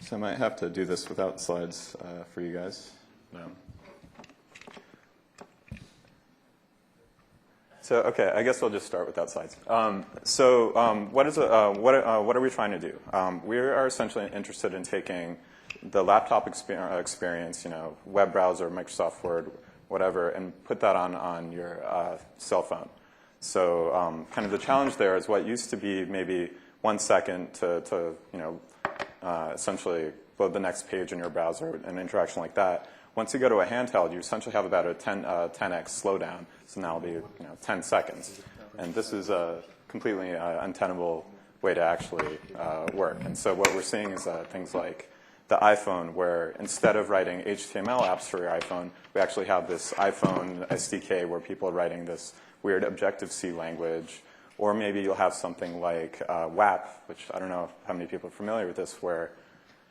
So I might have to do this without slides for you guys. So okay, I guess I'll just start without slides. What are we trying to do? We are essentially interested in taking the laptop experience, web browser, Microsoft Word, whatever, and put that on your cell phone. So kind of the challenge there is what used to be maybe 1 second to essentially load the next page in your browser, an interaction like that. Once you go to a handheld, you essentially have about a 10x slowdown. So now it'll be 10 seconds. And this is a completely untenable way to actually work. And so what we're seeing is things like the iPhone, where instead of writing HTML apps for your iPhone, we actually have this iPhone SDK where people are writing this weird Objective-C language. Or maybe you'll have something like WAP, which I don't know how many people are familiar with this, where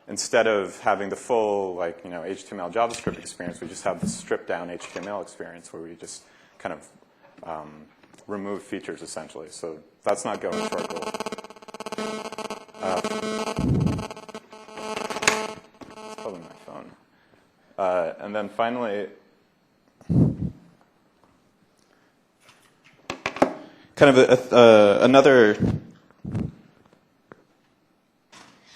instead of having the full HTML JavaScript experience, we just have the stripped down HTML experience where we just kind of remove features essentially. So that's not going to our goal. It's probably my phone. And then finally, kind of another.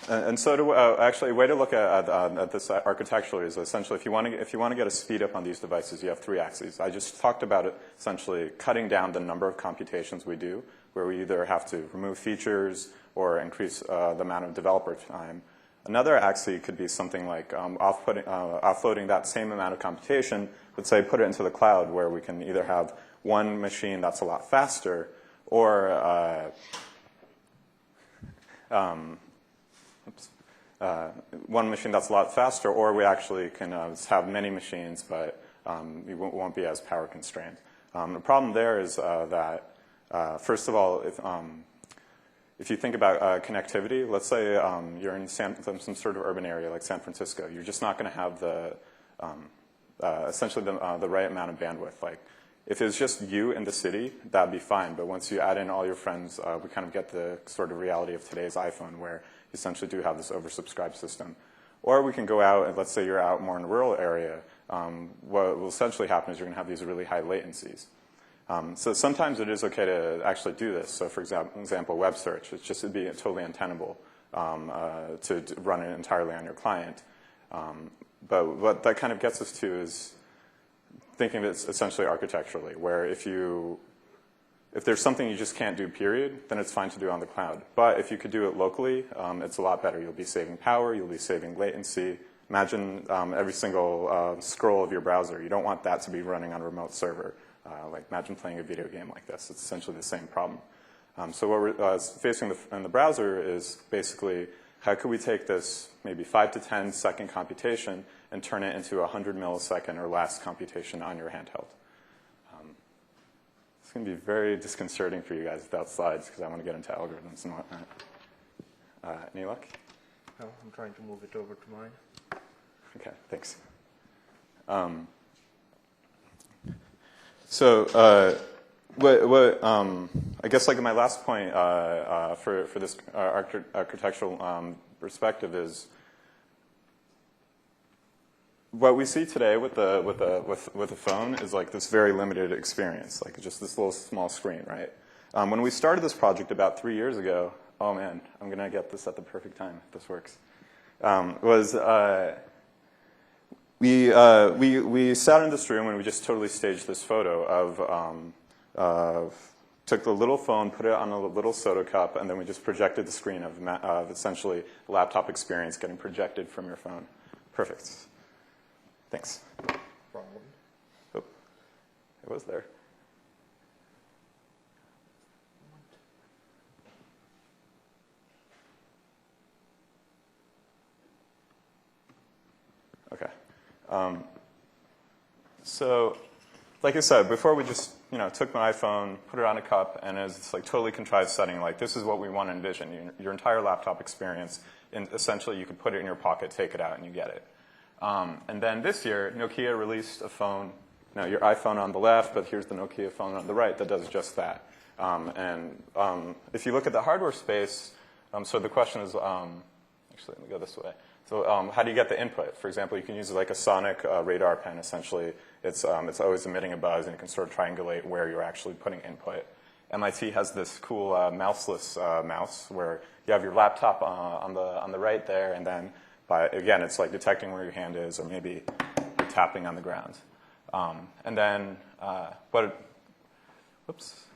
And so actually, a way to look at this architecturally is essentially if you want to get a speed up on these devices, you have 3 axes. I just talked about it essentially cutting down the number of computations we do, where we either have to remove features or increase the amount of developer time. Another axis could be something like offloading that same amount of computation, but say put it into the cloud, where we can either have one machine that's a lot faster, or one machine that's a lot faster, or we actually can have many machines, but we won't be as power constrained. The problem there is that, first of all, if you think about connectivity, let's say you're in some sort of urban area like San Francisco, you're just not going to have the essentially the right amount of bandwidth. Like, if it was just you in the city, that'd be fine. But once you add in all your friends, we kind of get the sort of reality of today's iPhone, where you essentially do have this oversubscribed system. Or we can go out, and let's say you're out more in a rural area. What will essentially happen is you're going to have these really high latencies. So sometimes it is okay to actually do this. So for example, web search, it'd be totally untenable to run it entirely on your client. But what that kind of gets us to is thinking of it essentially architecturally, where if there's something you just can't do, period, then it's fine to do on the cloud. But if you could do it locally, it's a lot better. You'll be saving power. You'll be saving latency. Imagine every single scroll of your browser. You don't want that to be running on a remote server. Like imagine playing a video game like this. It's essentially the same problem. So what we're facing in the browser is basically how could we take this maybe 5 to 10 second computation and turn it into 100 millisecond or less computation on your handheld. It's going to be very disconcerting for you guys without slides because I want to get into algorithms and whatnot. Any luck? No, I'm trying to move it over to mine. Okay, thanks. I guess like my last point for this architectural perspective is what we see today with the phone is like this very limited experience, like just this little small screen, right? When we started this project about 3 years ago, oh man, I'm gonna get this at the perfect time if this works. We sat in this room and we just totally staged this photo of took the little phone, put it on a little soda cup, and then we just projected the screen of essentially a laptop experience getting projected from your phone. Perfect. Thanks. Problem. Oh, it was there. Okay. So, like I said, before we just took my iPhone, put it on a cup, and it was this like totally contrived setting. Like this is what we want to envision. Your entire laptop experience, and essentially you could put it in your pocket, take it out, and you get it. And then this year, Nokia released a phone. Now your iPhone on the left, but here's the Nokia phone on the right that does just that. If you look at the hardware space, so the question is, actually actually, let me go this way. So how do you get the input? For example, you can use like a sonic radar pen, essentially. It's always emitting a buzz, and you can sort of triangulate where you're actually putting input. MIT has this cool mouseless mouse where you have your laptop on the right there, and then, again, it's like detecting where your hand is, or maybe you're tapping on the ground. And then what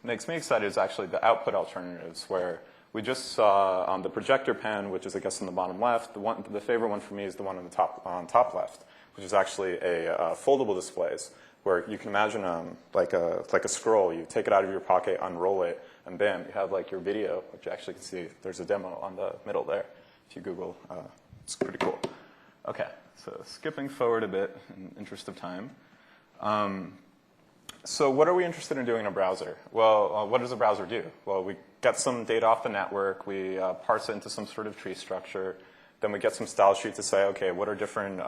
makes me excited is actually the output alternatives, where we just saw the projector pen, which is, I guess, in the bottom left. The favorite one for me is the one on the top left, which is actually a foldable displays, where you can imagine like a scroll. You take it out of your pocket, unroll it, and bam, you have like your video, which you actually can see. There's a demo on the middle there. If you Google, it's pretty cool. Okay, so skipping forward a bit in the interest of time. So what are we interested in doing in a browser? Well, what does a browser do? Well, we get some data off the network. We parse it into some sort of tree structure. Then we get some style sheets to say, okay, what are different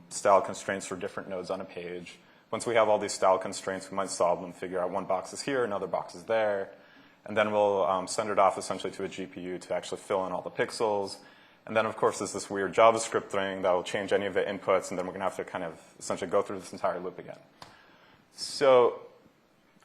style constraints for different nodes on a page. Once we have all these style constraints, we might solve them, figure out one box is here, another box is there. And then we'll send it off essentially to a GPU to actually fill in all the pixels. And then, of course, there's this weird JavaScript thing that will change any of the inputs, and then we're going to have to kind of essentially go through this entire loop again. So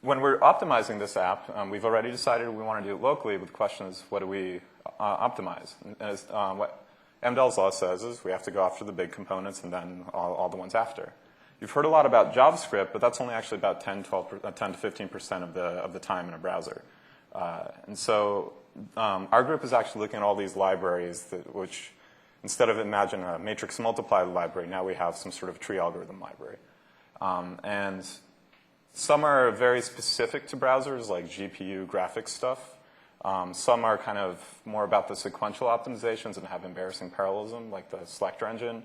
when we're optimizing this app, we've already decided we want to do it locally, but the question is, what do we optimize? And as, what Amdahl's law says is we have to go after the big components and then all the ones after. You've heard a lot about JavaScript, but that's only actually about 10 to 15% of the time in a browser. And so our group is actually looking at all these libraries, which instead of imagine a matrix multiply library, now we have some sort of tree algorithm library. And some are very specific to browsers, like GPU graphics stuff. Some are kind of more about the sequential optimizations and have embarrassing parallelism, like the selector engine.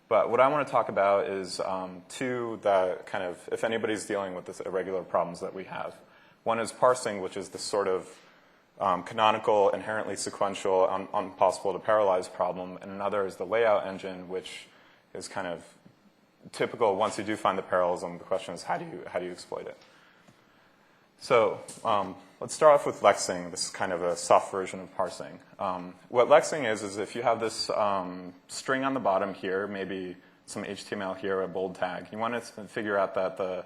But what I want to talk about is two that kind of, if anybody's dealing with this irregular problems that we have. One is parsing, which is this sort of canonical, inherently sequential, impossible to parallelize problem. And another is the layout engine, which is kind of typical. Once you do find the parallelism, the question is how do you exploit it? So let's start off with lexing. This is kind of a soft version of parsing. What lexing is if you have this string on the bottom here, maybe some HTML here, a bold tag. You want to figure out that the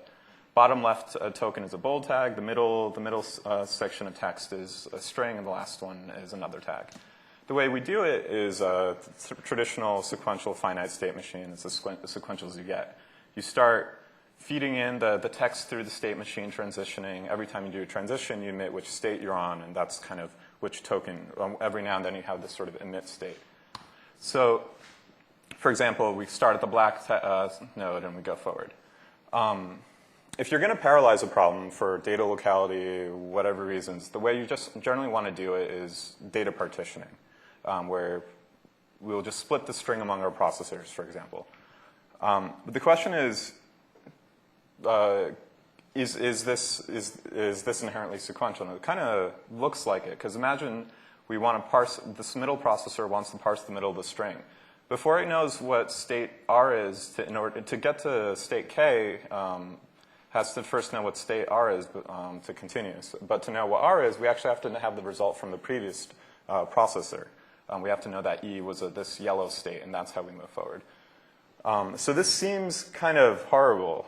bottom left token is a bold tag, the middle section of text is a string, and the last one is another tag. The way we do it is a traditional sequential finite state machine. It's as sequential as you get. You start feeding in the text through the state machine, transitioning. Every time you do a transition, you emit which state you're on, and that's kind of which token. Every now and then you have this sort of emit state. So, for example, we start at the black node and we go forward. If you're going to parallelize a problem for data locality, whatever reasons, the way you just generally want to do it is data partitioning, where we'll just split the string among our processors, for example. But the question is this inherently sequential? And it kind of looks like it, because imagine we want to parse, this middle processor wants to parse the middle of the string. Before it knows what state R is, in order to get to state K, has to first know what state R is to continue. But to know what R is, we actually have to have the result from the previous processor. We have to know that E was this yellow state, and that's how we move forward. So this seems kind of horrible,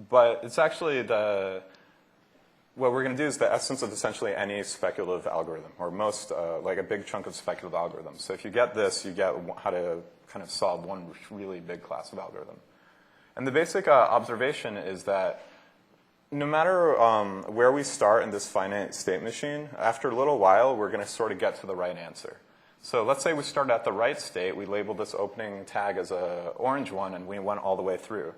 but it's actually what we're going to do is the essence of essentially any speculative algorithm, or most, like a big chunk of speculative algorithms. So if you get this, you get how to kind of solve one really big class of algorithm. And the basic observation is that no matter where we start in this finite state machine, after a little while, we're going to sort of get to the right answer. So let's say we start at the right state. We labeled this opening tag as an orange one, and we went all the way through.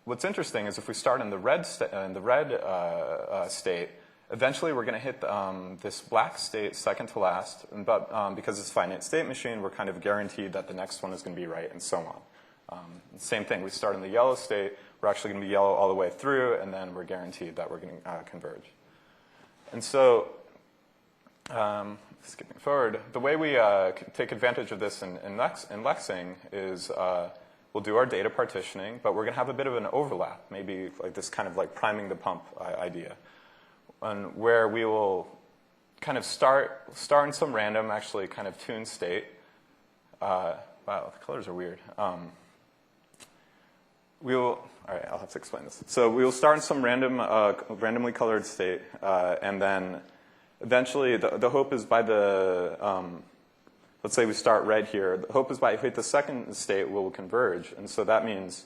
What's interesting is if we start in the red state, eventually we're going to hit this black state second to last. But because it's a finite state machine, we're kind of guaranteed that the next one is going to be right, and so on. Same thing. We start in the yellow state. We're actually going to be yellow all the way through, and then we're guaranteed that we're going to converge. And so, skipping forward, the way we take advantage of this in lexing is we'll do our data partitioning, but we're going to have a bit of an overlap, maybe like this kind of like priming the pump idea, and where we will kind of start in some random, actually kind of tuned state. Wow, the colors are weird. All right, I'll have to explain this. So we will start in some randomly colored state, and then eventually the hope is by let's say we start red here. The hope is by if we hit the second state, we'll converge. And so that means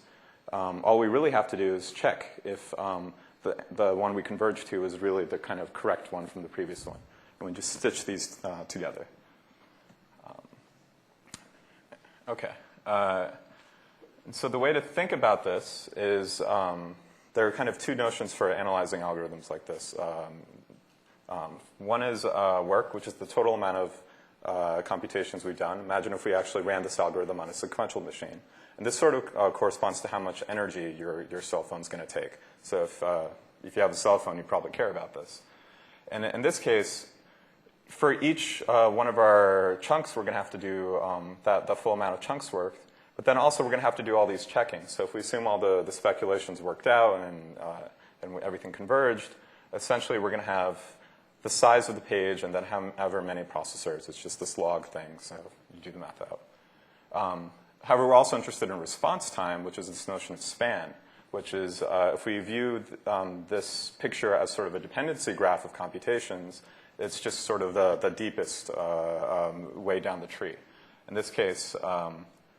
all we really have to do is check if the one we converge to is really the kind of correct one from the previous one. And we just stitch these together. Okay. And so the way to think about this is there are kind of two notions for analyzing algorithms like this. One is work, which is the total amount of computations we've done. Imagine if we actually ran this algorithm on a sequential machine. And this sort of corresponds to how much energy your cell phone's going to take. So if you have a cell phone, you probably care about this. And in this case, for each one of our chunks, we're going to have to do the full amount of chunks worth. But then also we're going to have to do all these checkings. So if we assume all the speculations worked out and everything converged, essentially we're going to have the size of the page and then however many processors. It's just this log thing, so you do the math out. However, we're also interested in response time, which is this notion of span, which is if we view this picture as sort of a dependency graph of computations, it's just sort of the deepest way down the tree. In this case,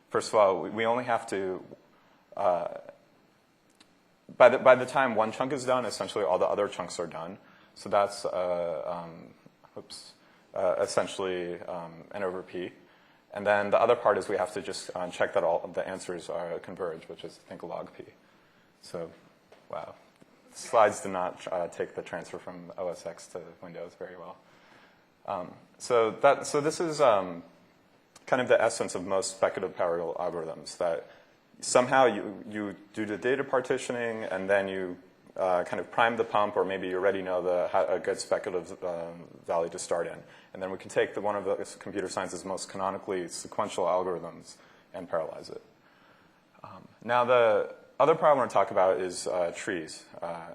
first of all, we only have to, by the time one chunk is done, essentially all the other chunks are done. So that's essentially n over p. And then the other part is we have to just check that all of the answers are converge, which is, I think, log p. So, wow. Slides did not take the transfer from OS X to Windows very well. So this is kind of the essence of most speculative parallel algorithms, that somehow you do the data partitioning, and then you kind of prime the pump, or maybe you already know a good speculative value to start in. And then we can take one of the computer science's most canonically sequential algorithms and parallelize it. Now, the other part I want to talk about is trees.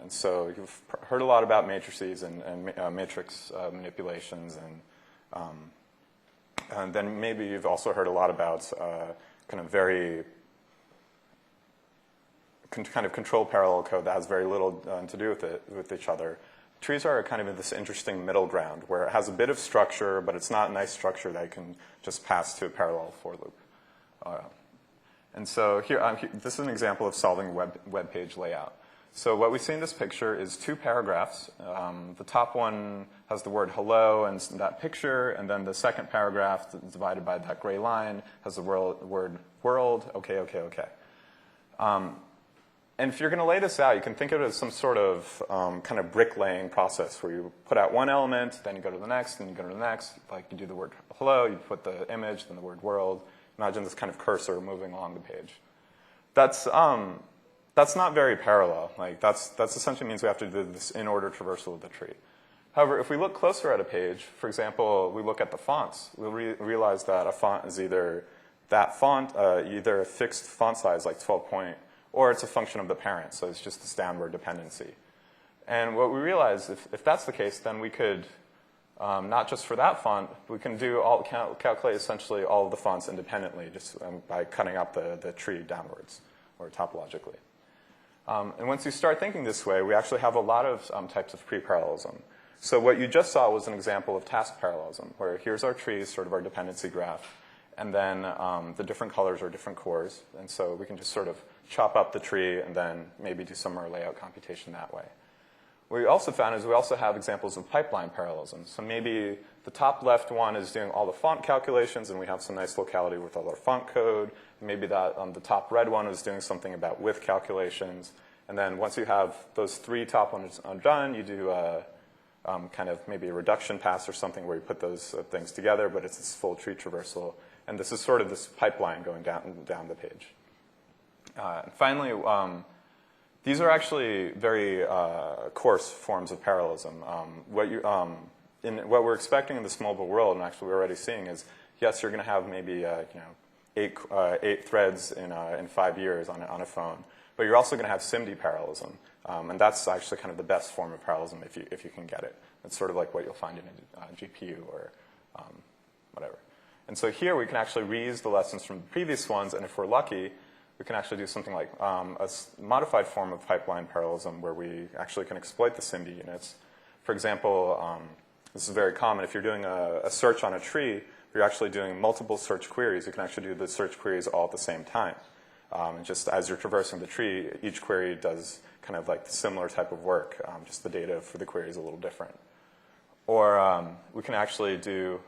And so you've heard a lot about matrices and matrix manipulations, and then maybe you've also heard a lot about kind of very kind of control parallel code that has very little to do with each other. Trees are kind of in this interesting middle ground where it has a bit of structure, but it's not a nice structure that you can just pass to a parallel for loop. And so here, this is an example of solving web page layout. So what we see in this picture is two paragraphs. The top one has the word hello and that picture, and then the second paragraph, divided by that gray line, has the word world, okay, okay, okay. And if you're going to lay this out, you can think of it as some sort of kind of bricklaying process where you put out one element, then you go to the next, and you go to the next. Like you do the word hello, you put the image, then the word world. Imagine this kind of cursor moving along the page. That's not very parallel. Like that's essentially means we have to do this in-order traversal of the tree. However, if we look closer at a page, for example, we look at the fonts, we'll realize that a font is either that font, either a fixed font size like 12 point, or it's a function of the parent, so it's just this downward dependency. And what we realize, if that's the case, then we could, not just for that font, we can calculate essentially all of the fonts independently just by cutting up the tree downwards, or topologically. And once you start thinking this way, we actually have a lot of types of pre-parallelism. So what you just saw was an example of task parallelism, where here's our trees, sort of our dependency graph, and then the different colors are different cores. And so we can just sort of chop up the tree and then maybe do some more layout computation that way. What we also found is we also have examples of pipeline parallelism. So maybe the top left one is doing all the font calculations, and we have some nice locality with all our font code. Maybe that the top red one is doing something about width calculations. And then once you have those three top ones done, you do kind of maybe a reduction pass or something where you put those things together, but it's this full tree traversal. And this is sort of this pipeline going down the page. Finally, these are actually very coarse forms of parallelism. What we're expecting in this mobile world, and actually we're already seeing, is yes, you're going to have maybe 8 threads in 5 years on a phone. But you're also going to have SIMD parallelism, and that's actually kind of the best form of parallelism if you can get it. It's sort of like what you'll find in a GPU or whatever. And so here we can actually reuse the lessons from the previous ones, and if we're lucky, we can actually do something like a modified form of pipeline parallelism where we actually can exploit the SIMD units. For example, this is very common. If you're doing a search on a tree, you're actually doing multiple search queries. You can actually do the search queries all at the same time. And just as you're traversing the tree, each query does kind of like similar type of work. Just the data for the query is a little different. Or we can actually do,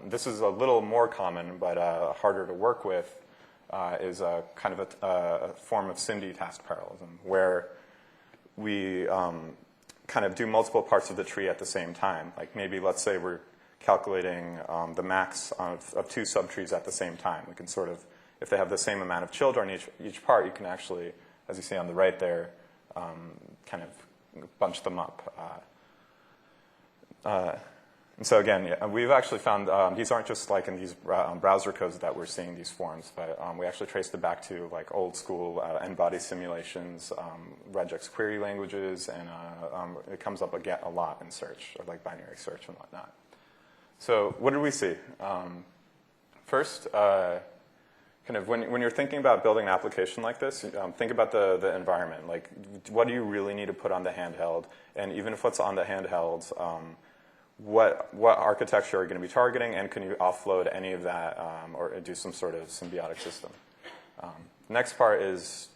this is a little more common but harder to work with, is a kind of a form of SIMD task parallelism where we kind of do multiple parts of the tree at the same time. Like maybe let's say we're calculating the max of two subtrees at the same time. We can sort of, if they have the same amount of children each part, you can actually, as you see on the right there, kind of bunch them up. And so again, yeah, we've actually found these aren't just like in these browser codes that we're seeing these forms, but we actually traced it back to like old school n-body simulations, regex query languages, and it comes up again a lot in search, or like binary search and whatnot. So what did we see? First, kind of when you're thinking about building an application like this, think about the environment. Like, what do you really need to put on the handheld? And even if what's on the handheld, what architecture are you going to be targeting, and can you offload any of that or do some sort of symbiotic system? Next part is,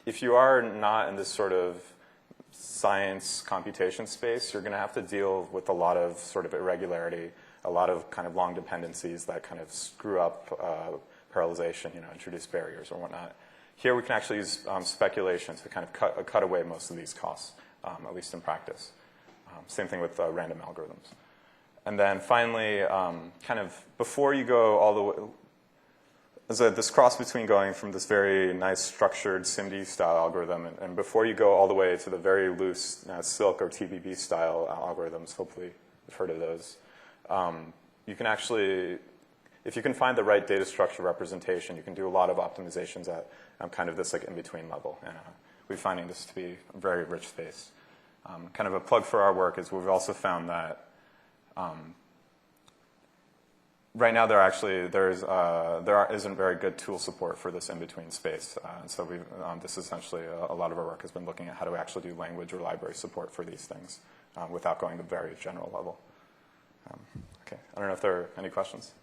if you are not in this sort of science computation space, you're going to have to deal with a lot of sort of irregularity, a lot of kind of long dependencies that kind of screw up parallelization, introduce barriers or whatnot. Here we can actually use speculation to kind of cut away most of these costs, at least in practice. Same thing with random algorithms. And then finally, kind of before you go all the way, there's this cross between going from this very nice structured SIMD style algorithm and before you go all the way to the very loose Silk or TBB style algorithms, hopefully you've heard of those. You can actually, if you can find the right data structure representation, you can do a lot of optimizations at kind of this like in-between level. And we're finding this to be a very rich space. Kind of a plug for our work is we've also found that right now there isn't very good tool support for this in-between space. And so this essentially a lot of our work has been looking at how do we actually do language or library support for these things without going to very general level. Okay, I don't know if there are any questions.